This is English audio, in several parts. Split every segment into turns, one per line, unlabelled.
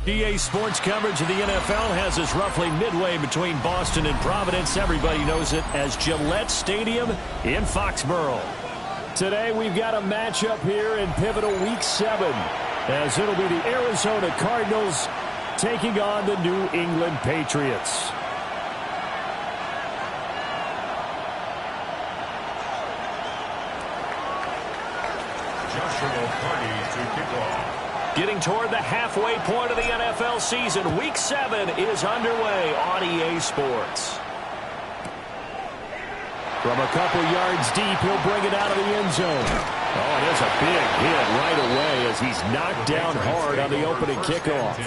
EA Sports coverage of the NFL has us roughly midway between Boston and Providence. Everybody knows it as Gillette Stadium in Foxborough. Today we've got a matchup here in pivotal Week 7, as it'll be the Arizona Cardinals taking on the New England Patriots. Getting toward the halfway point of the NFL season, Week 7 is underway on EA Sports. From a couple yards deep, he'll bring it out of the end zone. Oh, there's a big hit right away as he's knocked down hard on the opening kickoff.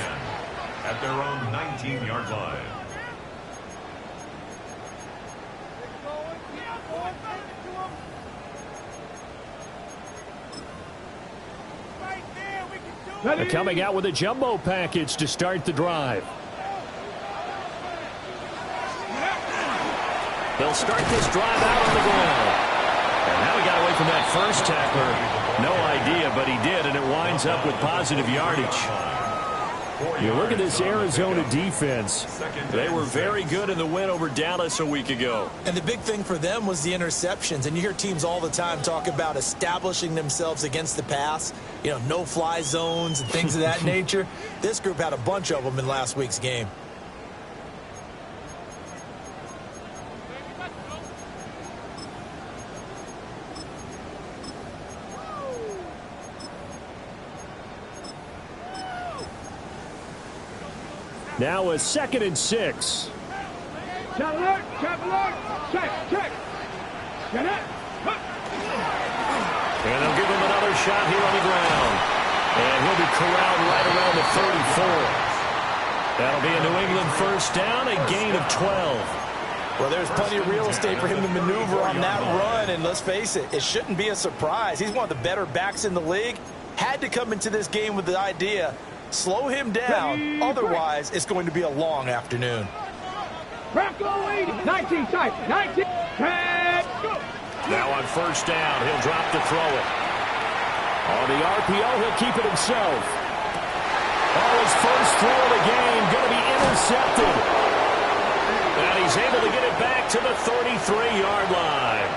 At their own 19-yard line.
They're coming out with a jumbo package to start the drive. They'll start this drive out on the ground. And now he got away from that first tackler. No idea, but he did, and it winds up with positive yardage. You look at this Arizona defense. They were very good in the win over Dallas a week ago.
And the big thing for them was the interceptions. And you hear teams all the time talk about establishing themselves against the pass. You know, no-fly zones and things of that nature. This group had a bunch of them in last week's game.
Now a 2nd and 6.
Check alert, check. Get it.
And they'll give him another shot here on the ground. And he'll be corralled right around the 34. That'll be a New England first down, a gain of 12.
Well, there's plenty of real estate for him to maneuver on that run. And let's face it, it shouldn't be a surprise. He's one of the better backs in the league. Had to come into this game with the idea, slow him down. Otherwise, it's going to be a long afternoon.
Bronco 80, 19 tight, 19, 10, go.
Now on first down, he'll drop to throw it. On the RPO, he'll keep it himself. Oh, his first throw of the game going to be intercepted. And he's able to get it back to the 33-yard line.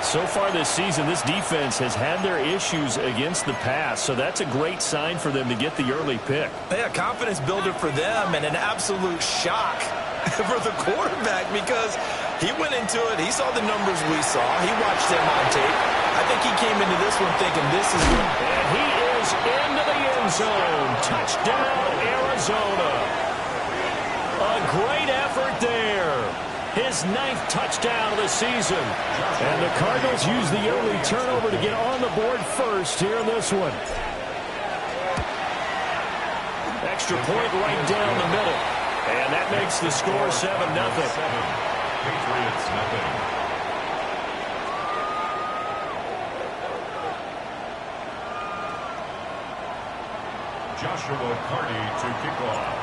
So far this season, this defense has had their issues against the pass, so that's a great sign for them to get the early pick.
Yeah, confidence builder for them and an absolute shock for the quarterback because he went into it. He saw the numbers we saw. He watched them on tape. I think he came into this one thinking this is good.
And he is into the end zone. Touchdown, Arizona. A great effort there. His 9th touchdown of the season. And the Cardinals use the early turnover to get on the board first here in this one. Extra point right down the middle. And that makes the score 7-0.
Patriots nothing. Joshua Carty to kick off.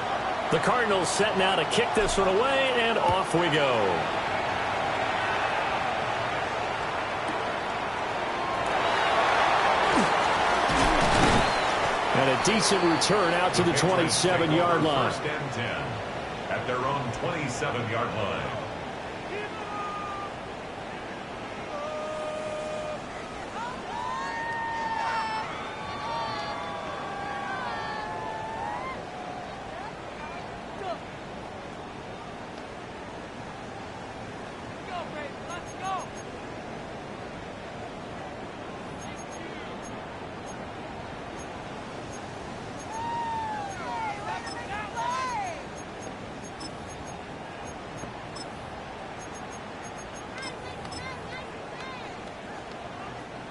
The Cardinals set now to kick this one away, and off we go. And a decent return out to the 27-yard line.
First and 10 at their own 27-yard line.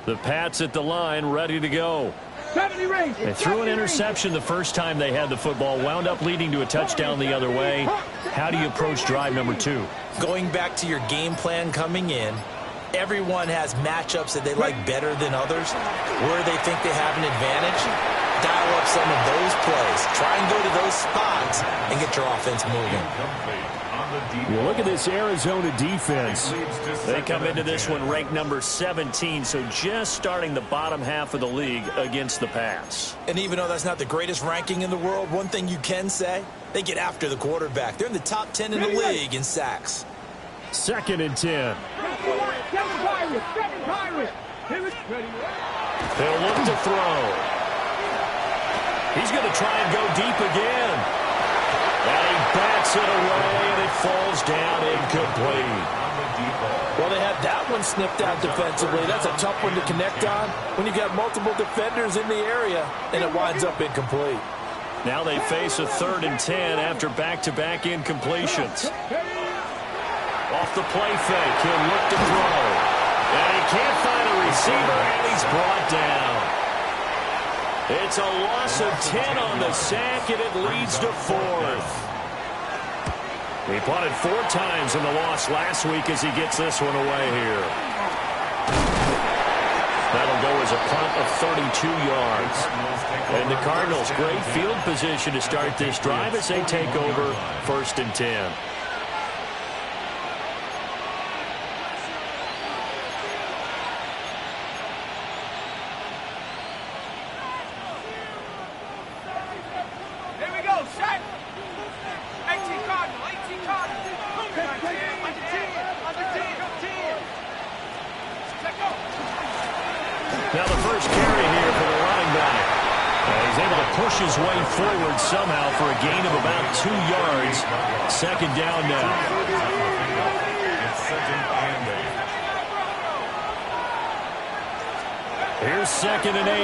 The Pats at the line, ready to go.
70 range.
They threw an interception the first time they had the football, wound up leading to a touchdown the other way. How do you approach drive number 2?
Going back to your game plan coming in, everyone has matchups that they like better than others. Where they think they have an advantage, dial up some of those plays. Try and go to those spots and get your offense moving.
Well, look at this Arizona defense.
They come into this one ranked number 17, so just starting the bottom half of the league against the pass.
And even though that's not the greatest ranking in the world, one thing you can say, they get after the quarterback. They're in the top 10 in the league in sacks.
2nd and 10.
They'll look to throw. He's going to try and go deep again. And he bats it away, and it falls down incomplete.
Well, they had that one snipped out defensively. That's a tough one to connect on when you got multiple defenders in the area, and it winds up incomplete.
Now they face a 3rd and 10 after back-to-back incompletions. Off the play fake, he'll look to throw. And he can't find a receiver, and he's brought down. It's a loss of 10 on the sack, and it leads to 4th. He punted 4 times in the loss last week as he gets this one away here. That'll go as a punt of 32 yards. And the Cardinals, great field position to start this drive as they take over 1st and 10. Now the first carry here for the running back. He's able to push his way forward somehow for a gain of about 2 yards. 2nd down now.
It's 2nd and 8.
Here's 2nd and 8.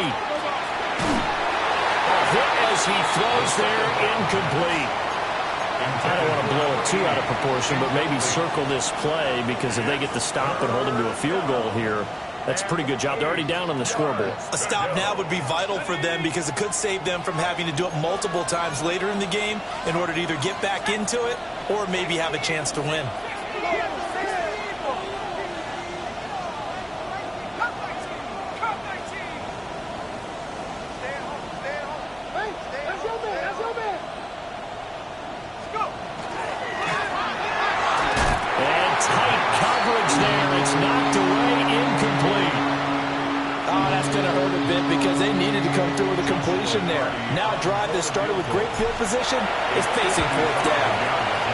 A hit as he throws there, incomplete. I don't want to blow it too out of proportion, but maybe circle this play because if they get the stop and hold him to a field goal here, that's a pretty good job. They're already down on the scoreboard.
A stop now would be vital for them because it could save them from having to do it multiple times later in the game in order to either get back into it or maybe have a chance to win.
And tight coverage there. It's knocked away, incomplete.
Oh, that's going to hurt a bit because they needed to come through with a completion there. Now a drive that started with great field position is facing 4th down.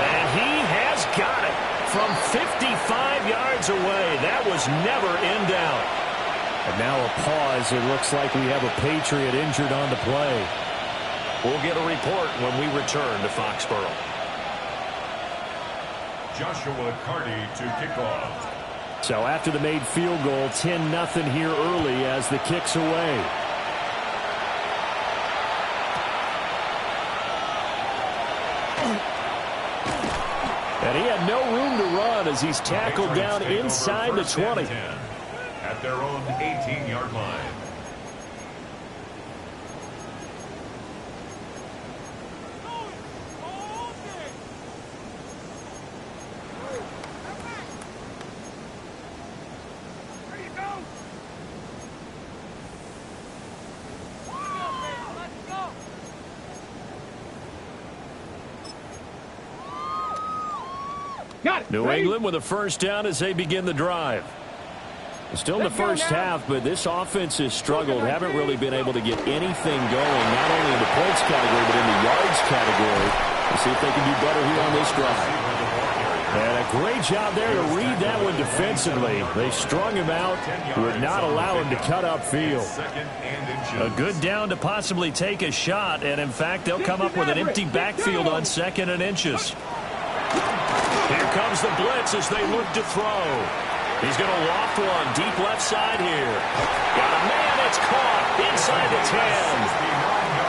And he has got it from 55 yards away. That was never in doubt.
And now a pause. It looks like we have a Patriot injured on the play.
We'll get a report when we return to Foxborough.
Joshua Carty to kick off.
So after the made field goal, 10-0 here early as the kick's away. And he had no room to run as he's tackled down inside the 20.
At their own 18-yard line.
New England with a first down as they begin the drive. Still in the first half, but this offense has struggled. Haven't really been able to get anything going, not only in the points category, but in the yards category. We'll see if they can do better here on this drive. And a great job there to read that one defensively. They strung him out, would not allow him to cut upfield.
A good down to possibly take a shot, and in fact, they'll come up with an empty backfield on 2nd and inches. Here comes the blitz as they look to throw. He's going to loft one deep left side here. Got a man, it's caught inside the 10.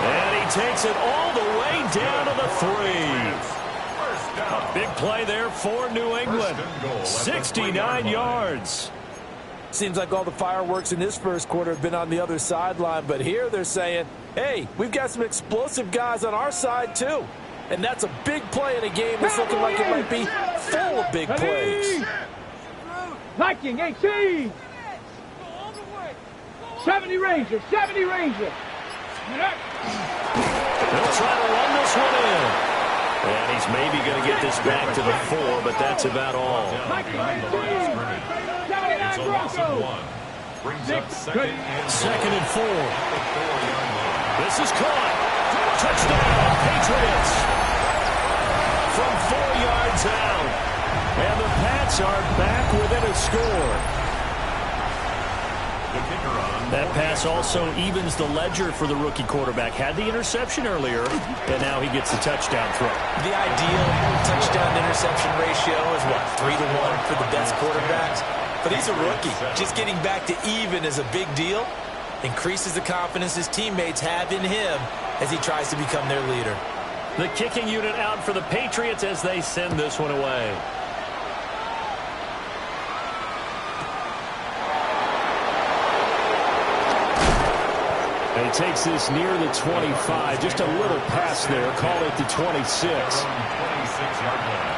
And he takes it all the way down to the 3. A big play there for New England. 69 yards.
Seems like all the fireworks in this first quarter have been on the other sideline, but here they're saying, hey, we've got some explosive guys on our side too. And that's a big play in a game that's looking like it might be full of big plays.
Viking 18. 70 Rangers, 70 Rangers.
They'll try to run this one in. And he's maybe going to get this back to the 4, but that's about all.
Behind the line of scrimmage. It's a loss of 1. Brings up second and
4. This is caught. Touchdown, Patriots. From 4 yards out. And the Pats are back within a score. That pass also evens the ledger for the rookie quarterback. Had the interception earlier, and now he gets the touchdown throw.
The ideal touchdown-interception ratio is, what, 3-to-1 for the best quarterbacks? But he's a rookie. Just getting back to even is a big deal. Increases the confidence his teammates have in him as he tries to become their leader.
The kicking unit out for the Patriots as they send this one away. And he takes this near the 25. Just a little pass there. Call it the 26.
26-yard line.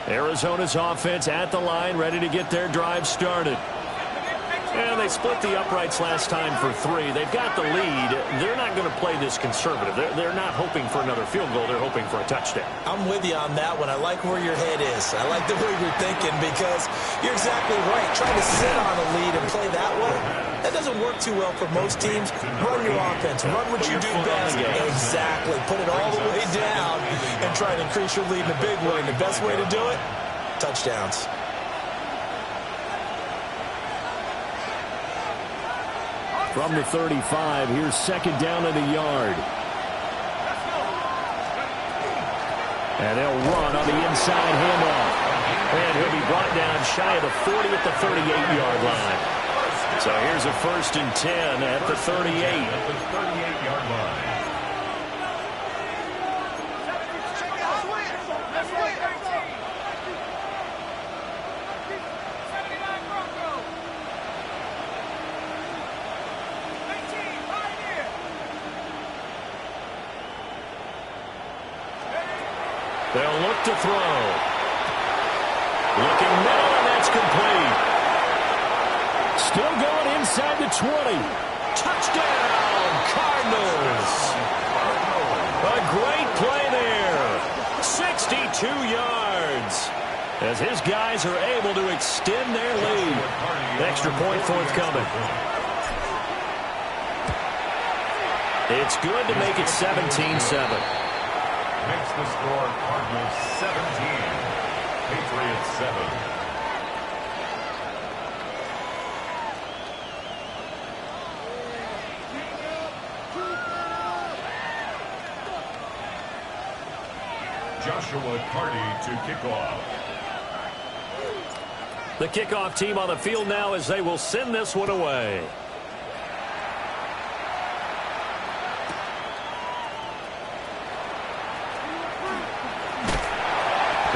Arizona's offense at the line, ready to get their drive started. And they split the uprights last time for 3. They've got the lead. They're not going to play this conservative. They're not hoping for another field goal. They're hoping for a touchdown.
I'm with you on that one. I like where your head is. I like the way you're thinking because you're exactly right. Trying to sit on a lead and play that way, that doesn't work too well for most teams. Run your offense. Run what you do best. Exactly. Put it all the way down and try to increase your lead in a big way. And the best way to do it, touchdowns.
From the 35, here's second down and a yard. And they'll run on the inside handoff. And he'll be brought down shy of the 40 at the 38-yard line. So here's a 1st and 10 at the 38.
At the 38-yard line.
They'll look to throw. Looking middle, and that's complete. Still going inside the 20. Touchdown, Cardinals. A great play there. 62 yards. As his guys are able to extend their lead. Extra point forthcoming. It's good to make it 17-7.
Makes the score Cardinals 17, Patriots 7. Joshua Carty to kick off.
The kickoff team on the field now as they will send this one away.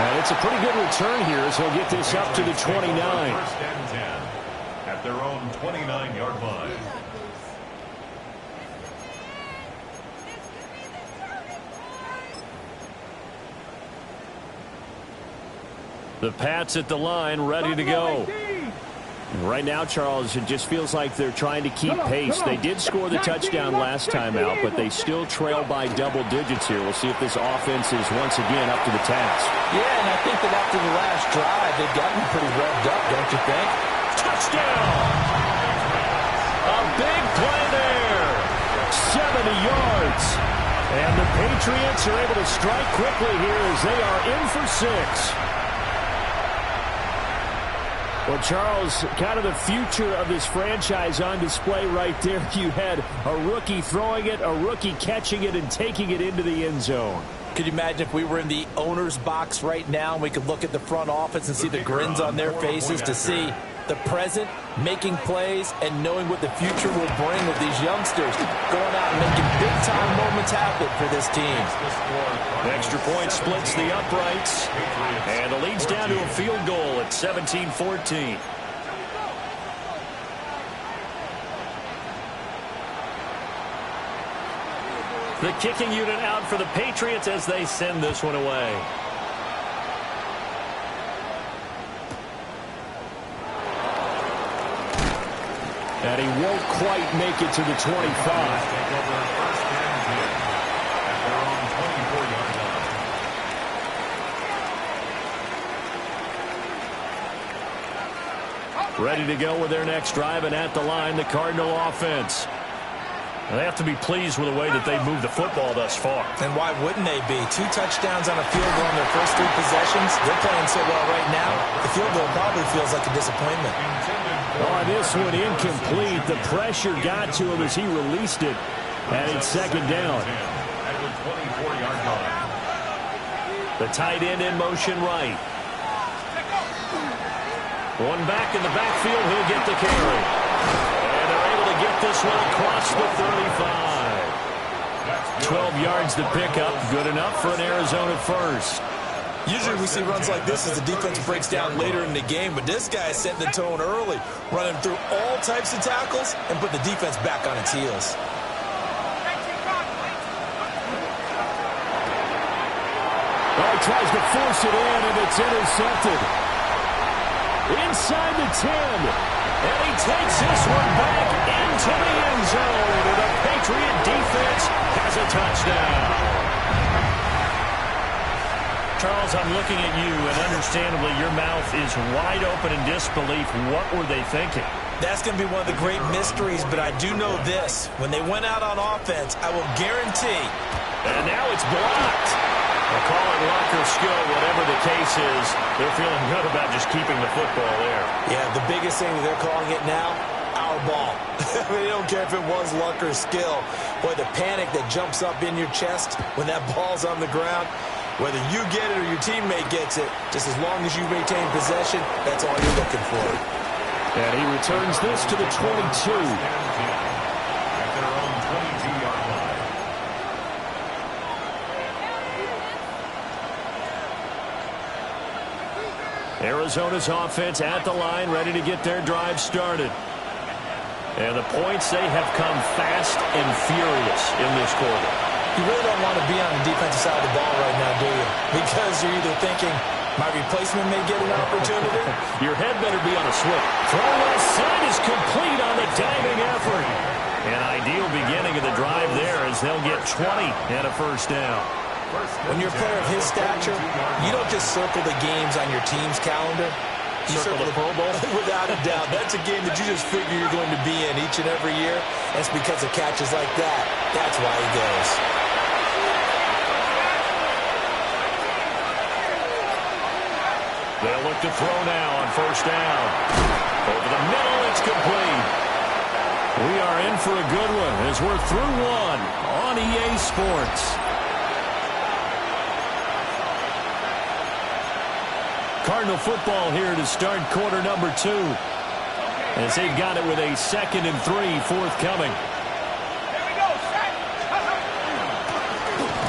And it's a pretty good return here as he'll get this up to the 29.
1st and 10 at their own 29-yard line.
The Pats at the line, ready to go. Right now, Charles, it just feels like they're trying to keep pace. They did score the touchdown last time out, but they still trail by double digits here. We'll see if this offense is once again up to the task.
Yeah, and I think that after the last drive, they've gotten pretty revved up, don't you think?
Touchdown! A big play there. 70 yards. And the Patriots are able to strike quickly here as they are in for 6. Well, Charles, kind of the future of this franchise on display right there. You had a rookie throwing it, a rookie catching it, and taking it into the end zone.
Could you imagine if we were in the owner's box right now and we could look at the front office and see the grins on their faces to see the present, making plays, and knowing what the future will bring with these youngsters going out and making big-time moments happen for this team.
Extra point splits the uprights, and the lead's down to a field goal at 17-14. The kicking unit out for the Patriots as they send this one away.
And he won't quite make it to the 25.
Take over first and 10 at their own 24-yard line.
Ready to go with their next drive, and at the line, the Cardinal offense. They have to be pleased with the way that they've moved the football thus far.
And why wouldn't they be? 2 touchdowns on a field goal in their first 3 possessions. They're playing so well right now, the field goal probably feels like a disappointment.
Oh, this one incomplete. The pressure got to him as he released it. And it's second down.
At the 24-yard line.
The tight end in motion right. One back in the backfield. He'll get the carry. And they're able to get this one across the 35. 12 yards to pick up. Good enough for an Arizona first.
Usually we see runs like this as the defense breaks down later in the game, but this guy is setting the tone early, running through all types of tackles and put the defense back on its heels.
Oh, he tries to force it in, and it's intercepted. Inside the 10. And he takes this one back into the end zone. And the Patriot defense has a touchdown.
Charles, I'm looking at you, and understandably your mouth is wide open in disbelief. What were they thinking?
That's going to be one of the great mysteries, but I do know this. When they went out on offense, I will guarantee.
And now it's blocked. They'll call it luck or skill, whatever the case is. They're feeling good about just keeping the football there.
Yeah, the biggest thing that they're calling it now, our ball. I mean, they don't care if it was luck or skill. Boy, the panic that jumps up in your chest when that ball's on the ground, whether you get it or your teammate gets it, just as long as you maintain possession, that's all you're looking for.
And he returns this to the 22.
At their own 22-yard line.
Arizona's offense at the line, ready to get their drive started. And the points, they have come fast and furious in this quarter.
You really don't want to be on the defensive side of the ball right now, do you? Because you're either thinking, my replacement may get an opportunity.
Your head better be on a swivel. Throw left side is complete on the diving effort. An ideal beginning of the drive there as they'll get 20 and a first down.
When you're a player of his stature, you don't just circle the games on your team's calendar. You
Circle the Pro Bowl?
Without a doubt. That's a game that you just figure you're going to be in each and every year. That's because of catches like that. That's why he goes.
They'll look to throw now on first down. Over the middle, it's complete. We are in for a good one as we're through one on EA Sports. Cardinal football here to start quarter number 2. As they've got it with a 2nd and 3 forthcoming.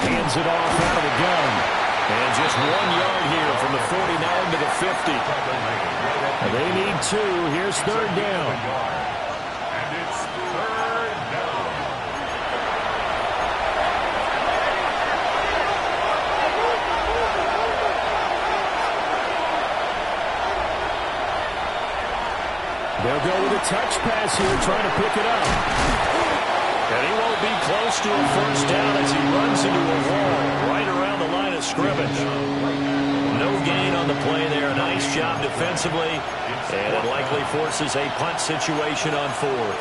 Hands it off out of the gun. And just 1 yard here from the 49 to the 50. They need 2. Here's third down.
And it's third down.
They'll go with a touch pass here, trying to pick it up.
And he won't be close to a first down as he runs into a wall right around the line of scrimmage. No gain on the play there. Nice job defensively. And it likely forces a punt situation on 4th.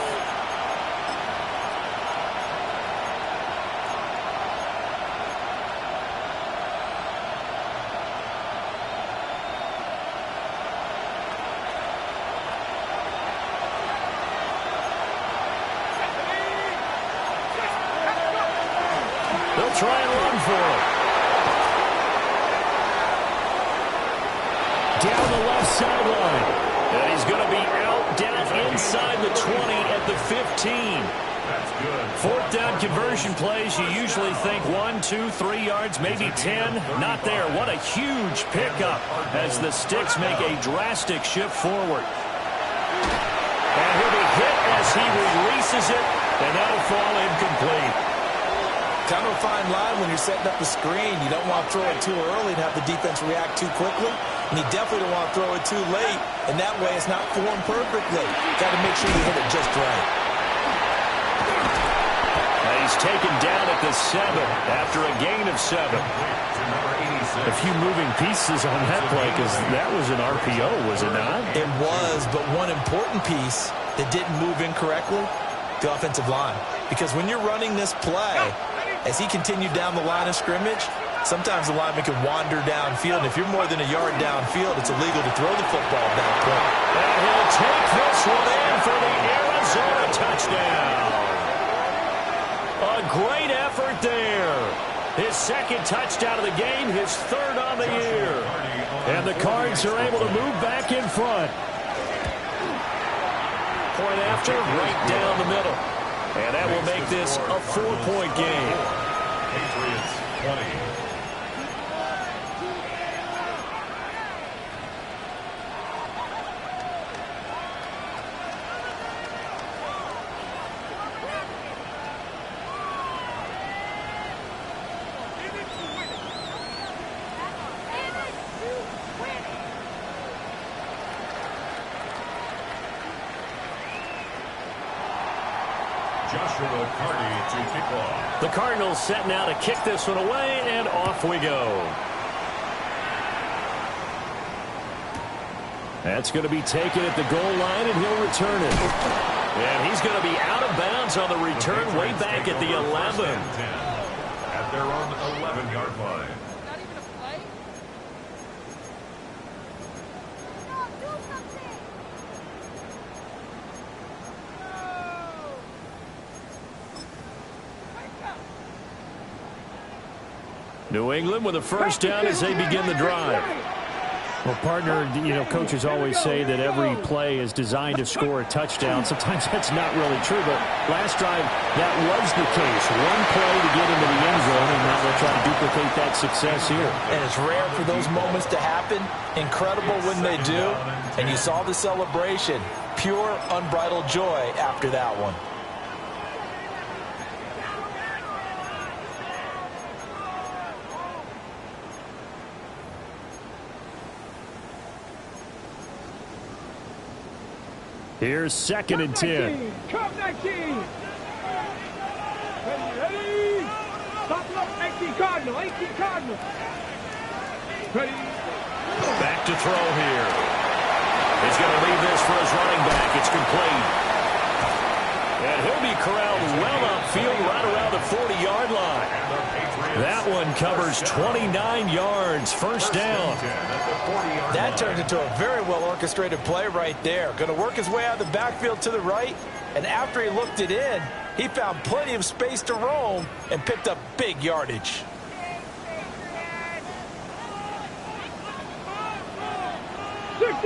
They'll try and run for it.
Down the left sideline.
And he's going to be out down inside the 20 at the 15.
That's good.
4th down conversion plays, you usually think 1, 2, 3 yards, maybe 10. Not there. What a huge pickup as the Sticks make a drastic shift forward. And he'll be hit as he releases it, and that'll fall incomplete.
Kind of a fine line when you're setting up the screen. You don't want to throw it too early and have the defense react too quickly. And you definitely don't want to throw it too late, and that way it's not formed perfectly. Got to make sure you hit it just right.
He's taken down at the 7 after a gain of 7. A few moving pieces on that play because that was an RPO, was it not?
It was, but one important piece that didn't move incorrectly, the offensive line. Because when you're running this play, as he continued down the line of scrimmage, sometimes the lineman can wander downfield. And if you're more than a yard downfield, it's illegal to throw the football at that point.
And he'll take this one in for the Arizona touchdown. A great effort there. His second touchdown of the game, his third on the year. And the Cards are able to move back in front. Point after, right down the middle. And that will make this a 4-point game.
Patriots 20.
The Cardinals set now to kick this one away, and off we go. That's going to be taken at the goal line, and he'll return it. And he's going to be out of bounds on the return way back at the 11.
At their own 11-yard line.
New England with a first down as they begin the drive.
Well, partner, coaches always say that every play is designed to score a touchdown. Sometimes that's not really true, but last drive, that was the case. One play to get into the end zone, and now they'll try to duplicate that success here.
And it's rare for those moments to happen. Incredible when they do. And you saw the celebration. Pure, unbridled joy after that one.
Here's 2nd and 10.
Come 19. Ready. Stop up. 18 Cardinal. 18 Cardinal. Ready.
Back to throw here. He's going to leave this for his running back. It's complete. And he'll be corralled well upfield right around the 40-yard line. That one covers 29 yards. First down.
That turns into a very well-orchestrated play right there. Going to work his way out of the backfield to the right, and after he looked it in, he found plenty of space to roam and picked up big yardage.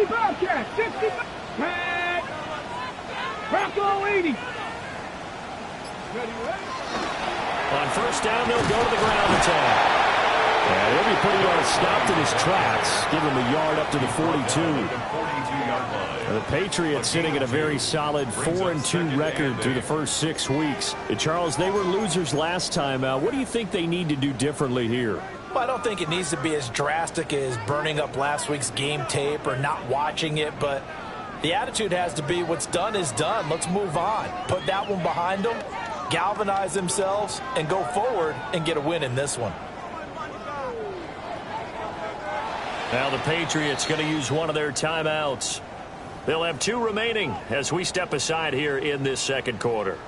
Bobcat, 60, Pat, Bronco 80. Ready.
On first down, they'll go to the ground attack. And he'll be pretty well stopped in his tracks. Give him a yard up to the 42. The Patriots sitting at a very solid 4-2 record through the first 6 weeks. And Charles, they were losers last time out. What do you think they need to do differently here?
Well, I don't think it needs to be as drastic as burning up last week's game tape or not watching it, but the attitude has to be what's done is done. Let's move on. Put that one behind them, galvanize themselves, and go forward and get a win in this one.
Now the Patriots going to use one of their timeouts. They'll have 2 remaining as we step aside here in this second quarter.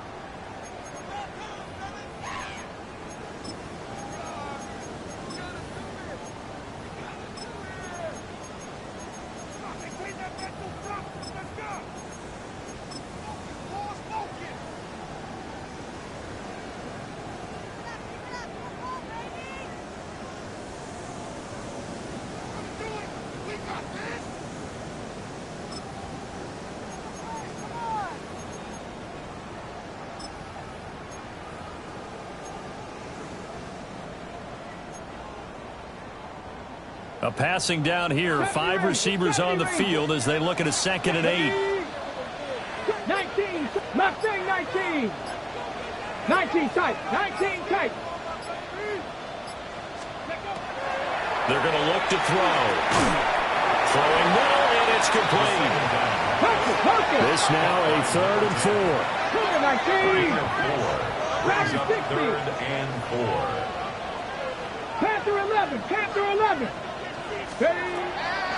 A passing down here. 5 receivers on the field as they look at a 2nd and 8.
19. Mustang 19. 19 tight. 19 tight.
They're going to look to throw.
Throwing middle, and it's complete. This now a 3rd and 4.
19.
Brings up 3rd and 4.
Panther 11. Panther 11.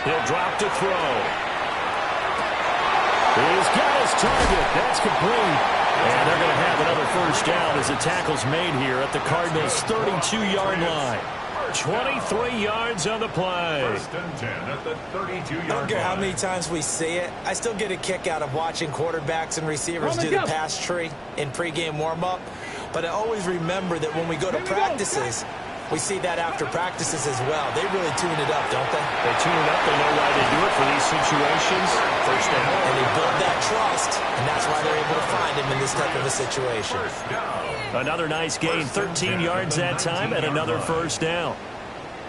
He'll drop to throw. He's got his target. That's complete. And they're going to have another first down as the tackle's made here at the Cardinals' 32-yard line. 23 yards on the play.
1st and 10 at the 32-yard line.
I don't care how many times we see it. I still get a kick out of watching quarterbacks and receivers do the pass tree in pregame warm-up. But I always remember that when we go to practices, we see that after practices as well. They really tune it up, don't they?
They tune it up. They know why they do it for these situations. First down.
And they build that trust, and that's why they're able to find him in this type of a situation.
Another nice gain, 13 yards that time, and another first down.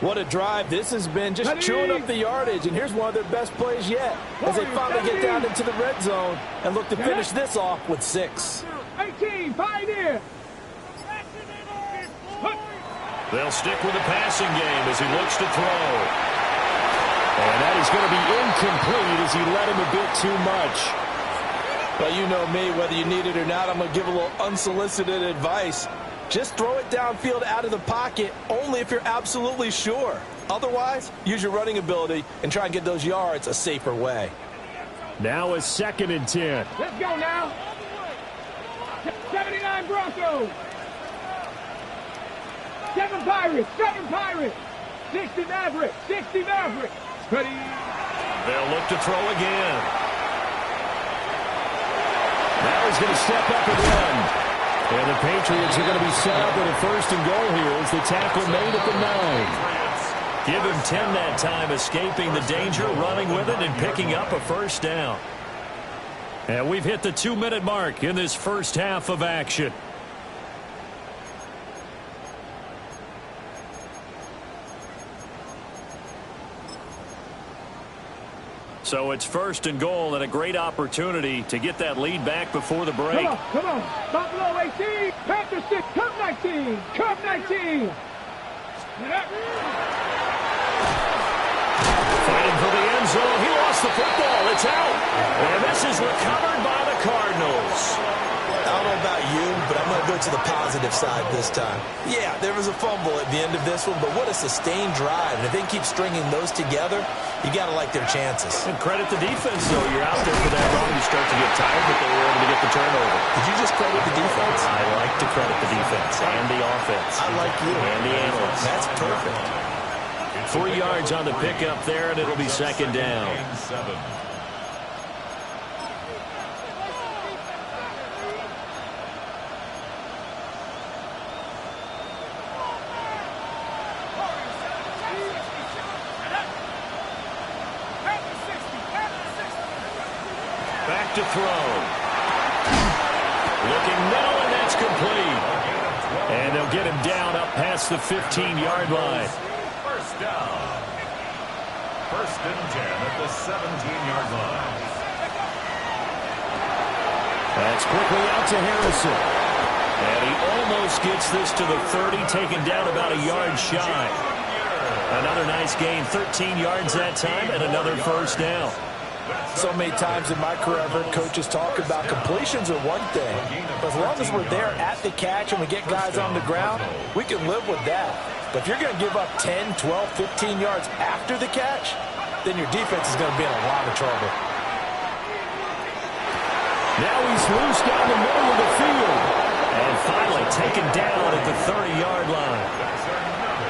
What a drive this has been, just chewing up the yardage, and here's one of their best plays yet as they finally get down into the red zone and look to finish this off with 6.
18, Pioneer.
They'll stick with the passing game as he looks to throw. And that is going to be incomplete as he let him a bit too much.
Well, you know me, whether you need it or not, I'm going to give a little unsolicited advice. Just throw it downfield out of the pocket only if you're absolutely sure. Otherwise, use your running ability and try and get those yards a safer way.
Now a 2nd and 10.
Let's go now. 79 Broncos. 7 Pirates. 7 Pirates. 60 Mavericks. 60 Mavericks. Ready.
They'll look to throw again. Now he's going to step up and run. And the Patriots are going to be set up with a 1st and goal here as the tackle made at the 9.
Give him 10 that time, escaping the danger, running with it, and picking up a first down. And we've hit the 2-minute mark in this first half of action. So it's 1st and goal and a great opportunity to get that lead back before the break.
Come on. Buffalo 18. Panther 6. Cup 19. Cup 19.
Fighting for the end zone. He lost the football. It's out. And this is recovered by the Cardinals.
I don't know about you, but I'm going to go to the positive side this time. Yeah, there was a fumble at the end of this one, but what a sustained drive. And if they keep stringing those together, you got to like their chances.
And credit the defense, though. You're out there for that long, you start to get tired, but they were able to get the turnover.
Did you just credit the defense?
I like to credit the defense and the offense.
I like you.
And the analysts.
That's perfect.
3 yards on the pickup there, and it'll be 2nd down. Back to throw. Looking middle, and that's complete. And they'll get him down up past the 15-yard line.
First down. 1st and 10 at the 17-yard line.
That's quickly out to Harrison.
And he almost gets this to the 30, taken down about a yard shy. Another nice gain, 13 yards that time, and another first down.
So many times in my career, I've heard coaches talk about completions are one thing. But as long as we're there at the catch and we get guys on the ground, we can live with that. But if you're going to give up 10, 12, 15 yards after the catch, then your defense is going to be in a lot of trouble.
Now he's loose down the middle of the field.
And finally taken down at the 30-yard line.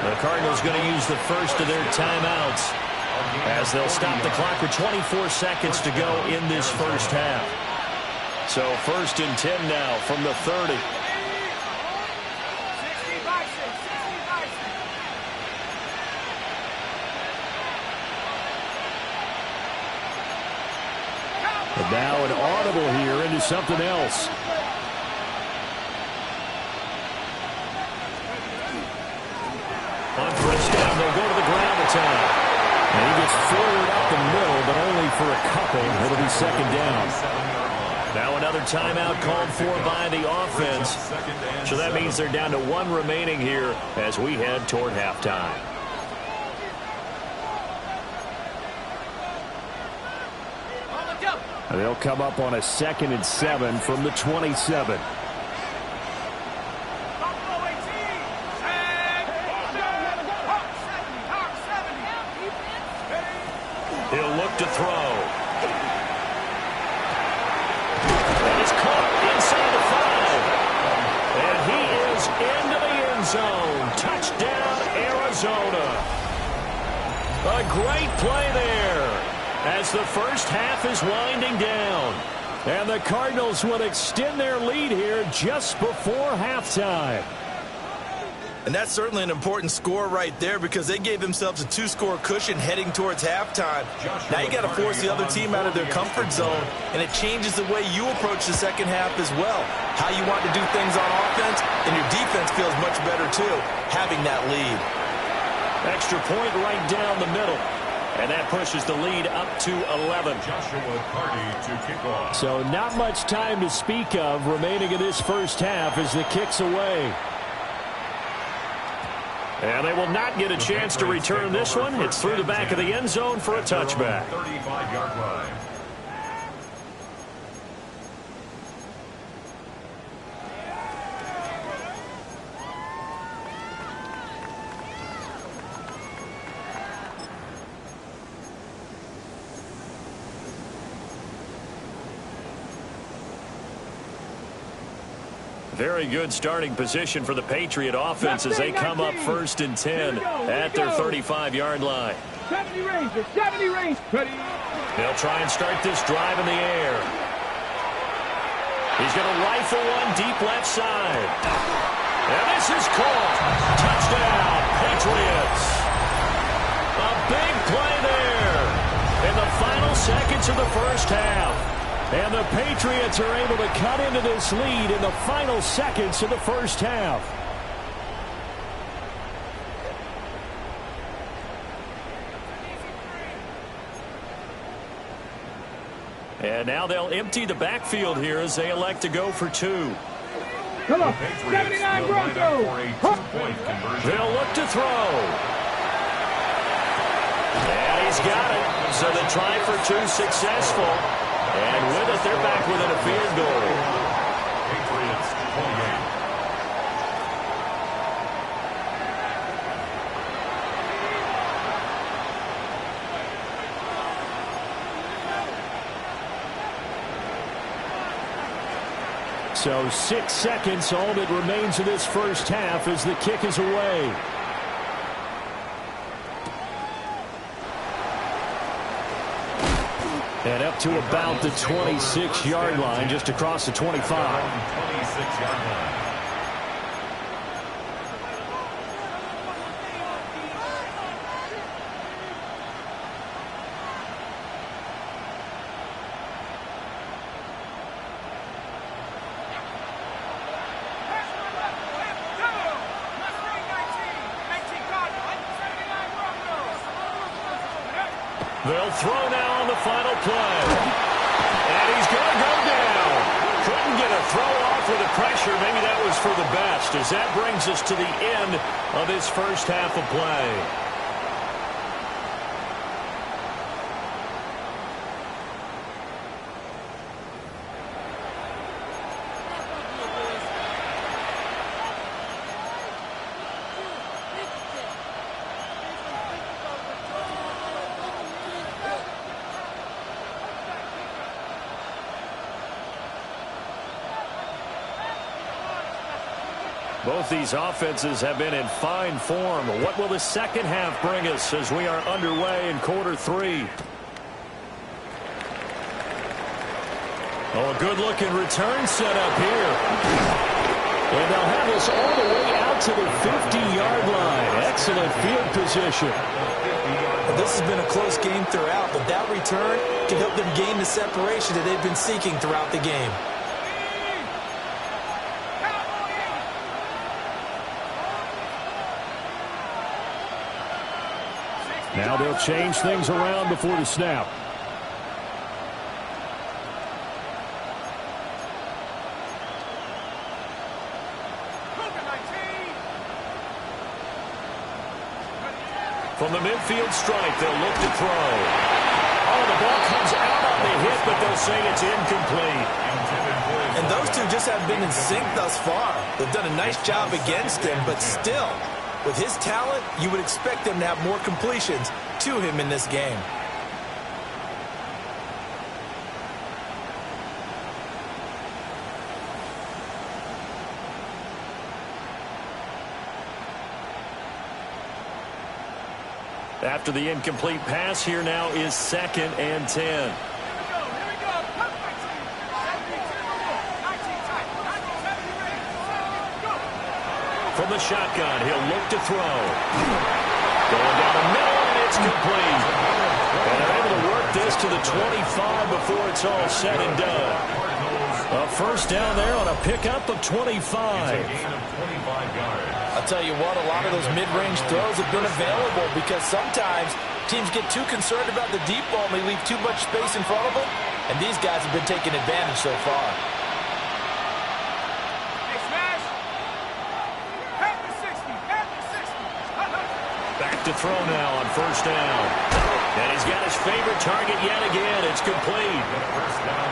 The Cardinals going to use the first of their timeouts as they'll stop the clock with 24 seconds to go in this first half. So 1st and 10 now from the 30.
But now an audible here into something else.
On first down, they'll go to the ground attack.
And he gets forward up the middle, but only for a couple. It'll be 2nd down.
Now another timeout called for by the offense. So that means they're down to 1 remaining here as we head toward halftime.
They'll come up on a 2nd and 7 from the 27.
He'll look to throw. And it's caught inside the 5. And he is into the end zone. Touchdown, Arizona. A great play there as the first half is winding down. And the Cardinals will extend their lead here just before halftime.
And that's certainly an important score right there because they gave themselves a 2-score cushion heading towards halftime. Now you got to force the other team out of their comfort zone, and it changes the way you approach the second half as well. How you want to do things on offense, and your defense feels much better too, having that lead.
Extra point right down the middle. And that pushes the lead up to 11.
Joshua Carty to kick off.
So not much time to speak of remaining in this first half as the kick's away.
And they will not get a chance to return this one. It's through the back of the end zone for a touchback.
35-yard line.
Very good starting position for the Patriot offense as they come up 1st and 10 at their 35-yard line.
70 range, 70 range.
They'll try and start this drive in the air. He's going to rifle one deep left side. And this is caught. Touchdown, Patriots. A big play there in the final seconds of the first half. And the Patriots are able to cut into this lead in the final seconds of the first half. And now they'll empty the backfield here as they elect to go for 2.
Come on, 79 Broncos.
They'll look to throw. And he's got it. So the try for 2 successful. And with it, they're back within a field goal.
Patriots 28.
So 6 seconds, all that remains of this first half as the kick is away. And up to about the 26-yard line, just across the 25.
26-yard line.
They'll throw now on the final play. And he's going to go down. Couldn't get a throw off with the pressure. Maybe that was for the best, as that brings us to the end of this first half of play. Both these offenses have been in fine form. What will the second half bring us as we are underway in quarter 3? Oh, a good-looking return set up here. And they'll have us all the way out to the 50-yard line. Excellent field position.
This has been a close game throughout, but that return can help them gain the separation that they've been seeking throughout the game.
Now they'll change things around before the snap. From the midfield stripe, they'll look to throw. Oh, the ball comes out on the hit, but they'll
will say it's incomplete.
And those two just haven't been in sync thus far. They've done a nice job against him, but still, with his talent, you would expect them to have more completions to him in this game.
After the incomplete pass, here now is 2nd and 10. From the shotgun, he'll look to throw. Going down the middle, and it's complete. And they're able to work this to the 25 before it's all said and done. A first down there on a pickup of 25.
I'll tell you what, a lot of those mid-range throws have been available because sometimes teams get too concerned about the deep ball and they leave too much space in front of them, and these guys have been taking advantage so far.
Back to throw now on first down. And he's got his favorite target yet again. It's complete.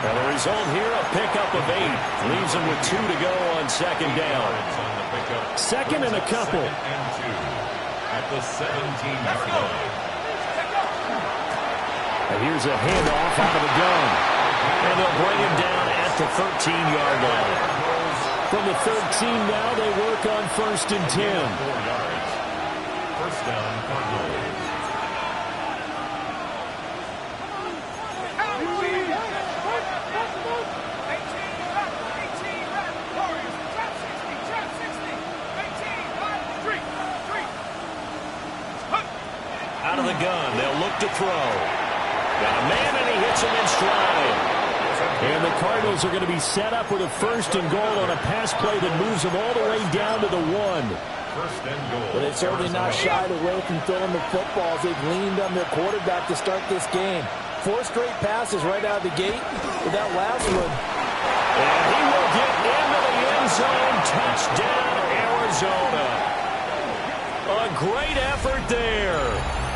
And the result here, a pickup of 8. Leaves him with 2 to go on 2nd down. 2nd and a couple.
At the 17-yard line.
And here's a handoff out of the gun. And they'll bring him down at the 13-yard line. From the 13 now, they work on 1st and 10.
4 yards. First down, Cardinals.
Out of the gun, they'll look to throw. Got a man, and he hits him in stride. And the Cardinals are going to be set up with a 1st and goal on a pass play that moves them all the way down to the 1.
First and goal.
But they've certainly not shied away from throwing the footballs. They've leaned on their quarterback to start this game. 4 straight passes right out of the gate with that last one.
And he will get into the end zone. Touchdown, Arizona. A great effort there.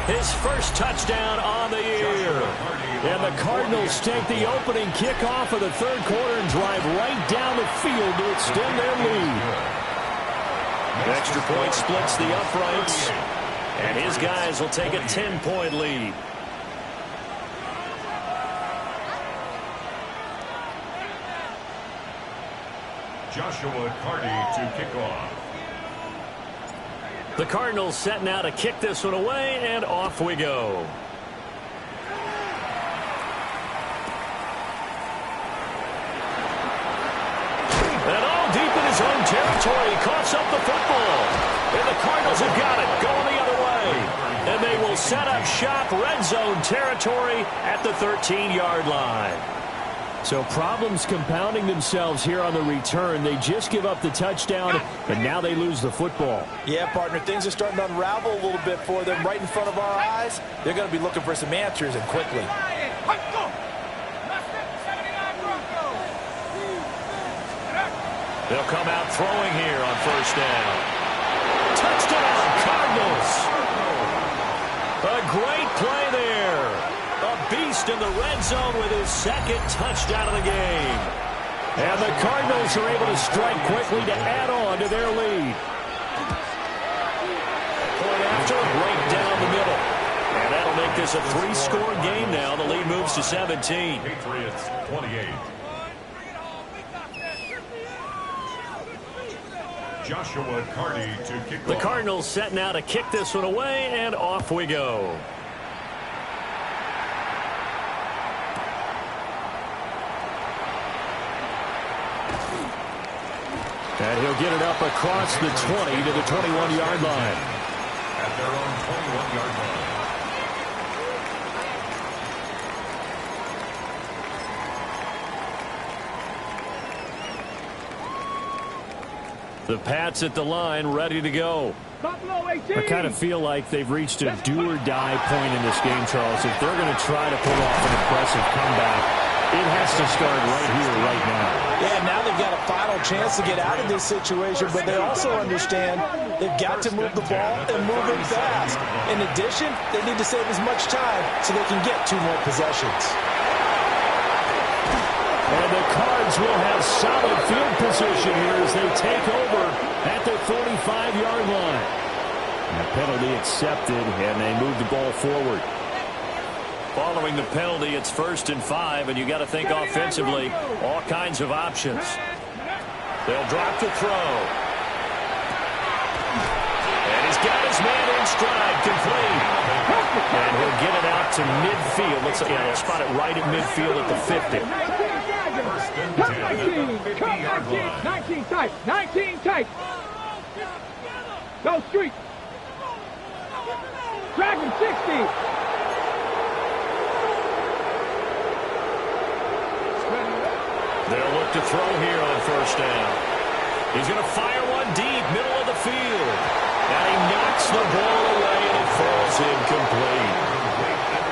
His first touchdown on the year. And the Cardinals take the opening kickoff of the 3rd quarter and drive right down the field to extend their lead. The extra point splits the uprights, and his guys will take a 10-point lead.
Joshua Carty to kick off.
The Cardinals set now to kick this one away, and off we go. And all deep in his own territory, he coughs up the football. And the Cardinals have got it, going the other way. And they will set up shop, red zone territory at the 13-yard line. So problems compounding themselves here on the return. They just give up the touchdown, and now they lose the football.
Yeah, partner, things are starting to unravel a little bit for them right in front of our eyes. They're going to be looking for some answers, and quickly.
They'll come out throwing here on first down. Touchdown, Cardinals. A great play there. A beast in the red zone with his 2nd touchdown of the game. And the Cardinals are able to strike quickly to add on to their lead. Point after, right down the middle. And that'll make this a 3-score game now. The lead moves to 17.
Patriots 28. Joshua Carty to kick off.
The Cardinals set now to kick this one away, and off we go. And he'll get it up across the 20 to the 21-yard line.
At their own 21-yard line.
The Pats at the line, ready to go. I kind of feel like they've reached a do-or-die point in this game, Charles. If they're going to try to pull off an impressive comeback, it has to start right here, right now.
Yeah, now they've got a final chance to get out of this situation, but they also understand they've got to move the ball and move it fast. In addition, they need to save as much time so they can get 2 more possessions.
And the Cards will have solid field position here as they take over at the 45-yard line. And the penalty accepted, and they move the ball forward.
Following the penalty, it's 1st and 5, and you got to think offensively, all kinds of options. They'll drop to throw. And he's got his man in stride, complete. And he'll get it out to midfield. They'll spot it right at midfield at the 50.
Cut 19 tight. 19 tight. Go street. Dragon 60.
They'll look to throw here on 1st down. He's going to fire one deep, middle of the field. And he knocks the ball away, and it falls incomplete.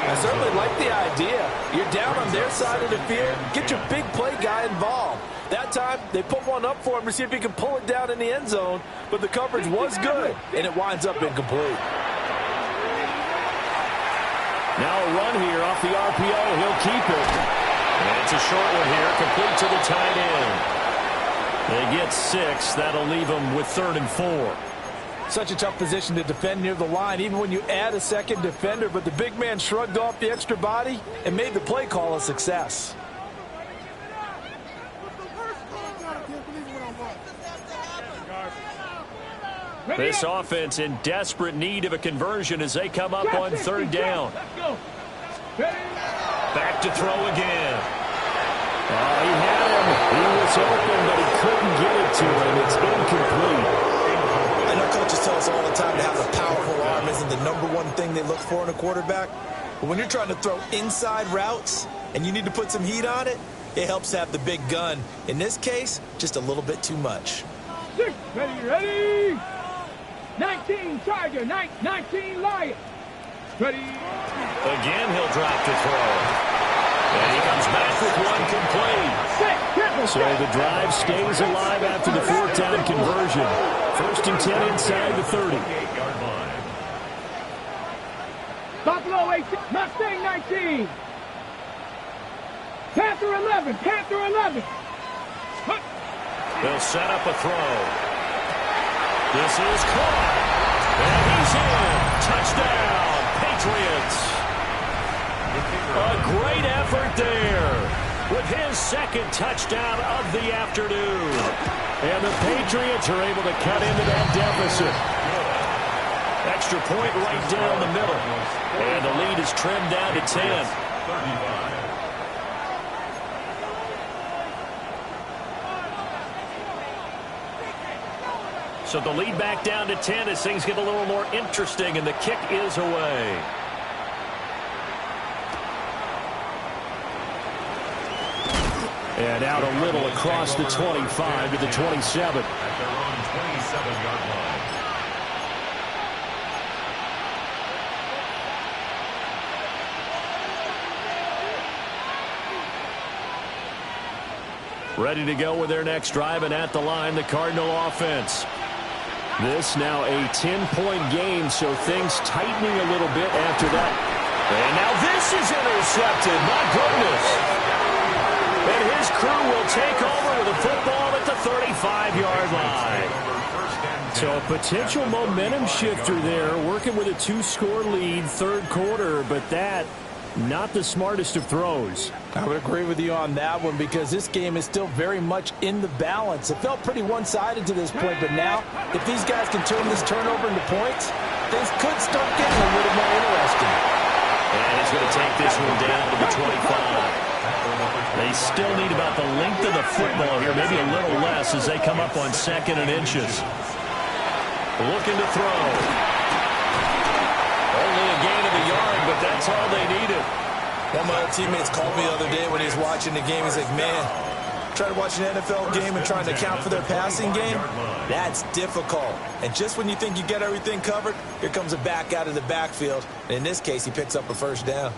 I certainly like the idea. You're down on their side of the field. Get your big play guy involved. That time, they put one up for him to see if he can pull it down in the end zone. But the coverage was good, and it winds up incomplete.
Now a run here off the RPO. He'll keep it.
And it's a short one here, complete to the tight end. They get 6. That'll leave them with 3rd and 4.
Such a tough position to defend near the line, even when you add a second defender. But the big man shrugged off the extra body and made the play call a success.
This offense in desperate need of a conversion as they come up on 3rd down. Back to throw again.
He had him. He was open, but he couldn't get it to him. It's incomplete.
I know coaches tell us all the time to have a powerful arm isn't the #1 thing they look for in a quarterback. But when you're trying to throw inside routes and you need to put some heat on it, it helps to have the big gun. In this case, just a little bit too much.
Ready. 19 Tiger, 19 Lion. Ready.
Again, he'll drop to throw. And he comes back with one complete.
So the drive stays alive after the 4th down conversion. 1st and 10 inside the 30.
Buffalo 18, Mustang 19. Panther 11, Panther 11.
They'll set up a throw. This is caught. And he's in. Touchdown, Patriots. A great effort there with his 2nd touchdown of the afternoon.
And the Patriots are able to cut into that deficit.
Extra point right down the middle. And the lead is trimmed down to 10.
35.
So the lead back down to 10 as things get a little more interesting, and the kick is away.
And out a little across the 25 to the 27.
At their own 27-yard line.
Ready to go with their next drive, and at the line, the Cardinal offense. This now a 10-point game, so things tightening a little bit after that.
And now this is intercepted. My goodness. And his crew will take over with a football at the 35-yard line.
So a potential momentum shifter there, working with a 2-score lead, 3rd quarter, but that not the smartest of throws.
I would agree with you on that one because this game is still very much in the balance. It felt pretty one-sided to this point, but now if these guys can turn this turnover into points, things could start getting a little more interesting.
And he's going to take this one down to the 25. They still need about the length of the football here, maybe a little less as they come up on 2nd and inches. Looking to throw. Only a gain of a yard, but that's all they needed.
One of my other teammates called me the other day when he was watching the game. He's like, man, trying to watch an NFL game and trying to account for their passing game, that's difficult. And just when you think you get everything covered, here comes a back out of the backfield. And in this case, he picks up a 1st down.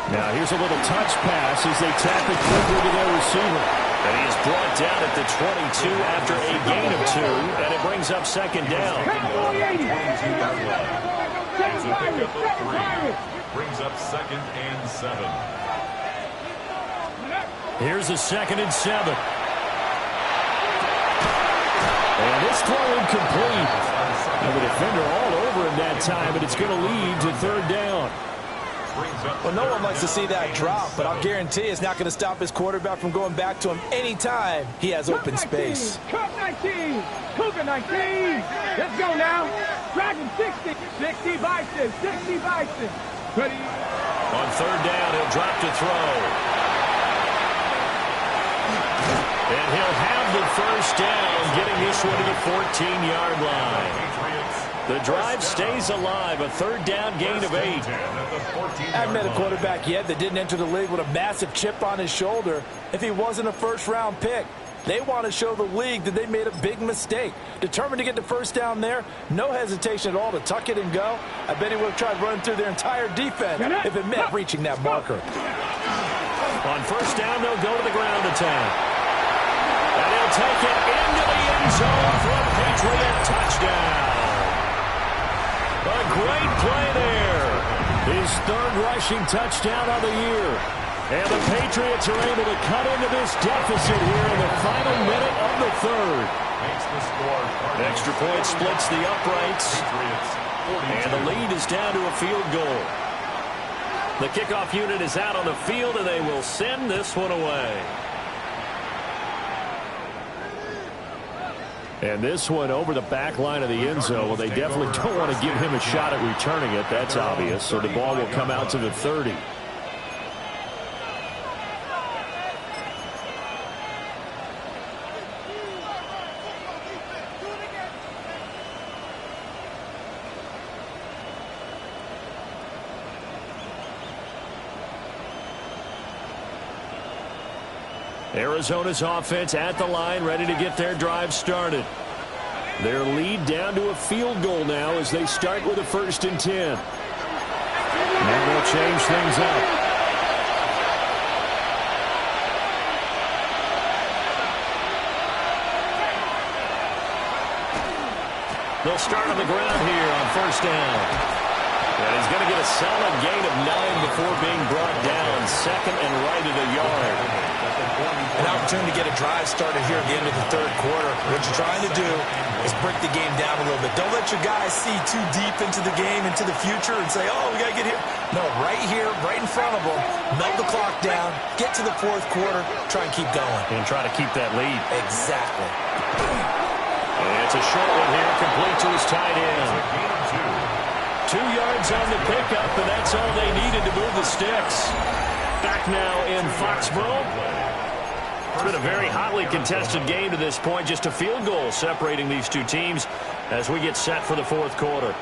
Now here's a little touch pass as they tap it quickly to their receiver.
And he is brought down at the 22 after a gain of 2, and it brings up second down.
So pick up of 3. Brings up 2nd and 7.
Here's a 2nd and 7. And this throw incomplete. And the defender all over him that time, but it's going to lead to 3rd down.
Well, no one likes to see that drop, but I'll guarantee it's not going to stop his quarterback from going back to him anytime he has open space.
Cook 19. Cougar 19. Let's go now. Dragon 60. 60 Bison. 60 Bison. Ready.
On 3rd down, he'll drop to throw. And he'll have the 1st down, getting this one to the 14-yard line. The drive stays alive, a 3rd down gain of 8.
I haven't met a quarterback yet that didn't enter the league with a massive chip on his shoulder if he wasn't a first-round pick. They want to show the league that they made a big mistake. Determined to get the 1st down there, no hesitation at all to tuck it and go. I bet he would have tried running through their entire defense if it meant reaching that marker.
On 1st down, they'll go to the ground attack. And he'll take it into the end zone for a Patriot touchdown. A great play there. His 3rd rushing touchdown of the year. And the Patriots are able to cut into this deficit here in the final minute of the 3rd.
Makes the score.
Extra point splits the uprights. And the lead is down to a field goal. The kickoff unit is out on the field, and they will send this one away. And this one over the back line of the end zone. Well, they definitely don't want to give him a shot at returning it. That's obvious. So the ball will come out to the 30. Arizona's offense at the line, ready to get their drive started. Their lead down to a field goal now as they start with a 1st and 10. Now they'll change things up. They'll start on the ground here on 1st down. And he's going to get a solid gain of 9 before being brought down. 2nd and right at a yard.
An opportunity to get a drive started here at the end of the 3rd quarter. What you're trying to do is break the game down a little bit. Don't let your guys see too deep into the game, into the future, and say, oh, we got to get here. No, right here, right in front of them, melt the clock down, get to the 4th quarter, try and keep going.
And try to keep that lead.
Exactly.
And it's a short one here, complete to his tight end. 2 yards on the pickup, and that's all they needed to move the sticks. Back now in Foxborough. It's been a very hotly contested game to this point. Just a field goal separating these two teams as we get set for the 4th quarter.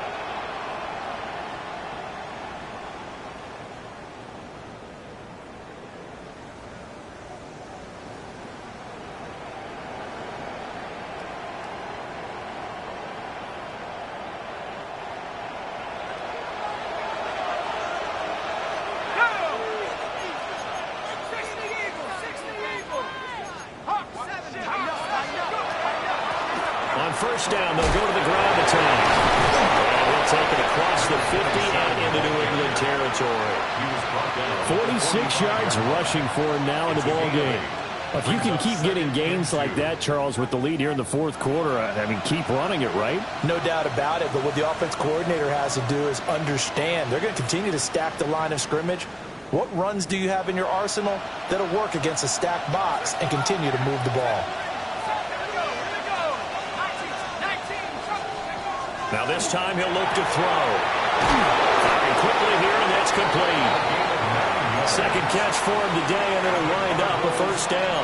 First down, they'll go to the ground attack. And he'll take it across the 50 and into New England territory. 46 yards rushing for him now in the ball game. If you can keep getting gains like that, Charles, with the lead here in the 4th quarter, I mean, keep running it, right?
No doubt about it, but what the offense coordinator has to do is understand. They're going to continue to stack the line of scrimmage. What runs do you have in your arsenal that'll work against a stacked box and continue to move the ball?
Now this time he'll look to throw. Firing quickly here, and that's complete. 2nd catch for him today, and it'll wind up a 1st down.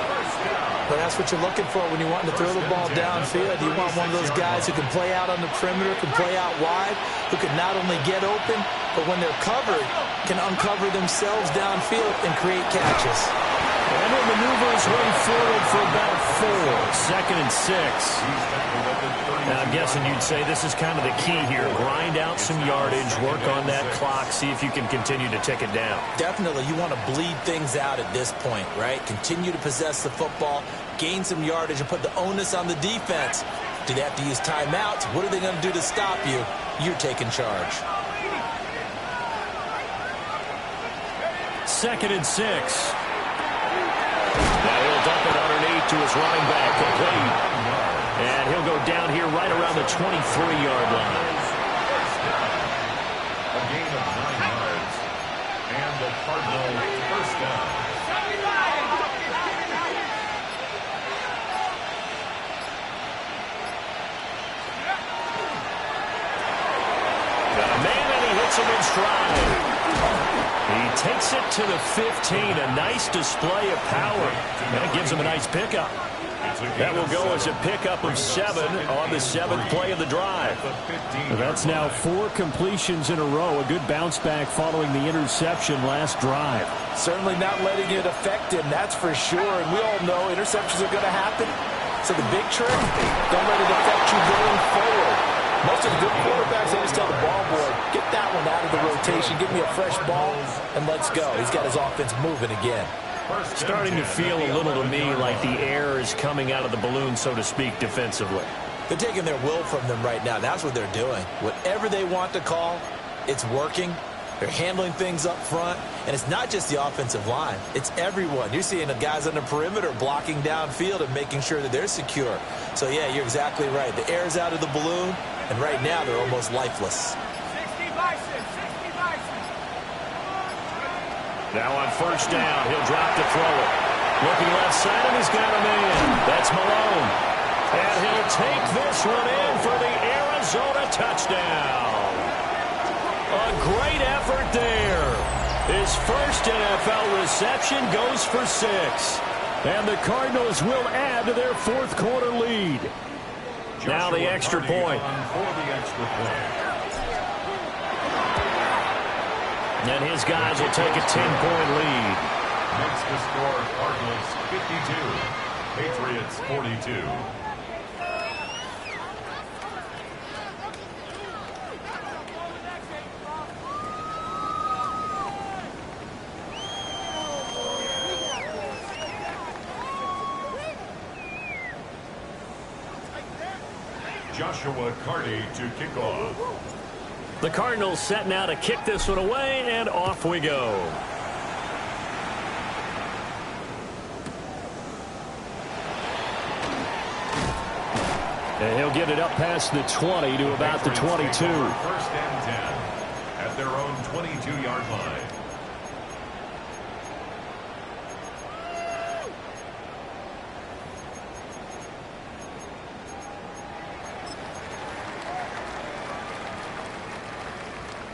But that's what you're looking for when you want to throw the ball downfield. You want one of those guys who can play out on the perimeter, can play out wide, who can not only get open, but when they're covered, can uncover themselves downfield and create catches.
And he'll maneuver his way forward for about 2nd and 6. Now, I'm guessing you'd say this is kind of the key here. Grind out some yardage, work on that clock, see if you can continue to tick it down.
Definitely, you want to bleed things out at this point, right? Continue to possess the football, gain some yardage, and put the onus on the defense. Do they have to use timeouts? What are they going to do to stop you? You're taking charge.
2nd and 6. Now he'll dump it underneath to his running back, complete. And he'll go down here right around the 23-yard line.
A gain of 9 yards. And the Cardinals first down.
Got a man and he hits him in stride. He takes it to the 15. A nice display of power. That gives him a nice pickup. That will go as a pickup of 7 on the 7th play of the drive.
That's now 4 completions in a row. A good bounce back following the interception last drive.
Certainly not letting it affect him, that's for sure. And we all know interceptions are going to happen. So the big trick, don't let it affect you going forward. Most of the good quarterbacks, they just tell the ball boy, get that one out of the rotation, give me a fresh ball, and let's go. He's got his offense moving again.
Starting to feel a little to me like the air is coming out of the balloon, so to speak, defensively.
They're taking their will from them right now. That's what they're doing. Whatever they want to call, it's working. They're handling things up front. And it's not just the offensive line. It's everyone. You're seeing the guys on the perimeter blocking downfield and making sure that they're secure. So, yeah, you're exactly right. The air's out of the balloon, and right now they're almost lifeless.
60 Bison, 60 Bison.
Now on first down, he'll drop to throw it. Looking left side, and he's got a man. That's Malone. And he'll take this one in for the Arizona touchdown. A great effort there. His first NFL reception goes for 6.
And the Cardinals will add to their 4th quarter lead.
Now the extra point.
For the extra point.
And his guys will take a 10-point lead.
Makes the score Cardinals 52, Patriots 42. Joshua Carty to kick off.
The Cardinals set now to kick this one away, and off we go.
And he'll get it up past the 20 to about the 22.
First and 10 at their own 22-yard line.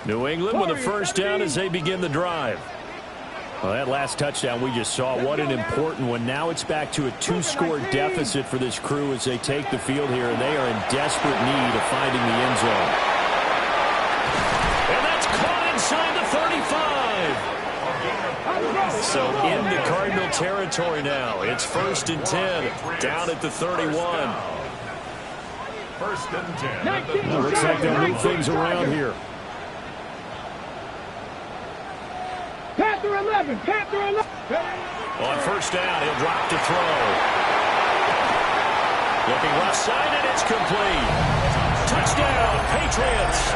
New England with a first down as they begin the drive. Well, that last touchdown we just saw, what an important one. Now it's back to a 2-score deficit for this crew as they take the field here, and they are in desperate need of finding the end zone. And that's caught inside the 35. So into Cardinal territory now. It's 1st and 10, down at the 31.
First and 10.
Well, looks like they'll move things around here.
Panther 11, Panther 11.
On first down, he'll drop to throw. Looking left side, and it's complete. Touchdown, Patriots.